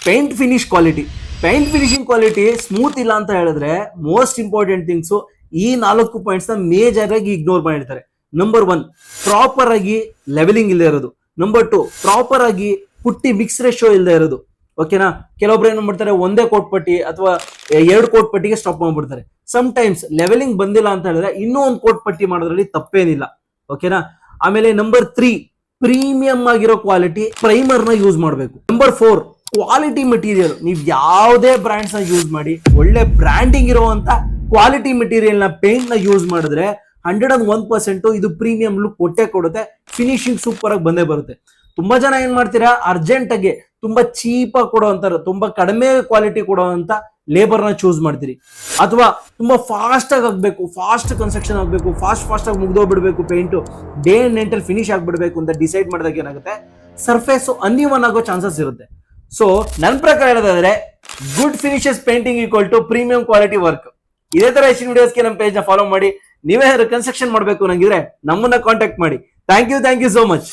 Paint finish quality. Paint finishing quality smooth ಇಲ್ಲ ಅಂತ ಹೇಳಿದ್ರೆ ಮೋಸ್ಟ್ ಇಂಪಾರ್ಟೆಂಟ್ ಥಿಂಗ್ಸ್ ಈ 4 ಪಾಯಿಂಟ್ಸ್ ನ ಮೇಜರ್ ಆಗಿ ಇಗ್ನೋರ್ ಮಾಡಿರ್ತಾರೆ. ನಂಬರ್ 1, ಪ್ರಾಪರ್ ಆಗಿ ಲೆವೆಲಿಂಗ್ ಇಲ್ಲದೆ ಇರೋದು. ನಂಬರ್ 2, ಪ್ರಾಪರ್ ಆಗಿ ಪುಟ್ಟಿ ಮಿಕ್ಸ್ ರೇಷಿಯೋ ಇಲ್ಲದೆ ಇರೋದು. ಓಕೆನಾ? ಕೆಲವೊಬ್ರು ಏನ್ ಮಾಡ್ತಾರೆ, ಒಂದೇ ಕೋಟ್ ಪಟ್ಟಿ ಅಥವಾ 2 ಕೋಟ್ ಪಟ್ಟಿಗೆ ಸ್ಟಾಪ್ ಮಾಡ್ಬಿಡ್ತಾರೆ. ಸಮ್ ಟೈಮ್ಸ್ ಲೆವೆಲಿಂಗ್ ಬಂದಿಲ್ಲ ಅಂತ ಹೇಳಿದ್ರೆ ಇನ್ನೂ ಒಂದು ಕೋಟ್ ಪಟ್ಟಿ ಮಾಡೋದ್ರಲ್ಲಿ ತಪ್ಪೇನಿಲ್ಲ. ಓಕೆನಾ? ಆಮೇಲೆ ನಂಬರ್ 3, ಪ್ರೀಮಿಯಂ ಆಗಿರೋ ಕ್ವಾಲಿಟಿ ಪ್ರೈಮರ್ ನ ಯೂಸ್ ಮಾಡಬೇಕು. Number 4, quality material. ನೀವು ಯಾವುದೇ ಬ್ರಾಂಡ್ಸ್ ನ ಯೂಸ್ ಮಾಡಿ, ಒಳ್ಳೆ ಬ್ರ್ಯಾಂಡಿಂಗ್ ಇರುವಂತ ಕ್ವಾಲಿಟಿ ಮೆಟೀರಿಯಲ್ ನ ಪೇಂಟ್ ನ ಯೂಸ್ ಮಾಡಿದ್ರೆ 101% ಇದು ಪ್ರೀಮಿಯಂ ಲುಕ್ ಕೊಟ್ಟೆ ಕೊಡುತ್ತೆ. ಫಿನಿಶಿಂಗ್ ಸೂಪರ್ ಆಗಿ ಬಂದೇ ಬರುತ್ತೆ. ತುಂಬಾ ಜನ ಏನ್ ಮಾಡ್ತೀರಾ, ಅರ್ಜೆಂಟ್ ಆಗಿ ತುಂಬಾ ಚೀಪ್ ಆಗಿ ಕೊಡುವಂತ, ತುಂಬಾ ಕಡಿಮೆ ಕ್ವಾಲಿಟಿ ಕೊಡುವಂತ ಲೇಬರ್ ನ ಚೂಸ್ ಮಾಡ್ತೀರಿ. ಅಥವಾ ತುಂಬಾ ಫಾಸ್ಟ್ ಆಗಿ ಆಗ್ಬೇಕು, ಫಾಸ್ಟ್ ಕನ್ಸ್ಟ್ರಕ್ಷನ್ ಆಗ್ಬೇಕು, ಫಾಸ್ಟ್ ಆಗಿ ಮುಗ್ದೋಗ್ಬಿಡ್ಬೇಕು, ಪೇಂಟ್ ಡೇ ಅಂಡ್ ನೈಟ್ ಅಲ್ಲಿ ಫಿನಿಶ್ ಆಗ್ಬಿಡ್ಬೇಕು ಅಂತ ಡಿಸೈಡ್ ಮಾಡಿದಾಗ ಏನಾಗುತ್ತೆ, ಸರ್ಫೇಸ್ ಅನ್ಇವನ್ ಆಗೋ ಚಾನ್ಸಸ್ ಇರುತ್ತೆ. ಸೊ ನನ್ನ ಪ್ರಕಾರ ಹೇಳೋದಾದ್ರೆ good finishes painting equal to premium quality work. ಇದೇ ತರ ಹೆಚ್ಚಿನ ವಿಡಿಯೋಸ್ಗೆ ನಮ್ಮ ಪೇಜ್ ನ ಫಾಲೋ ಮಾಡಿ. ನೀವೇ ಕನ್ಸ್ಟ್ರಕ್ಷನ್ ಮಾಡಬೇಕು ನಂಗಿದ್ರೆ ನಮ್ಮನ್ನ ಕಾಂಟ್ಯಾಕ್ಟ್ ಮಾಡಿ. Thank you so much.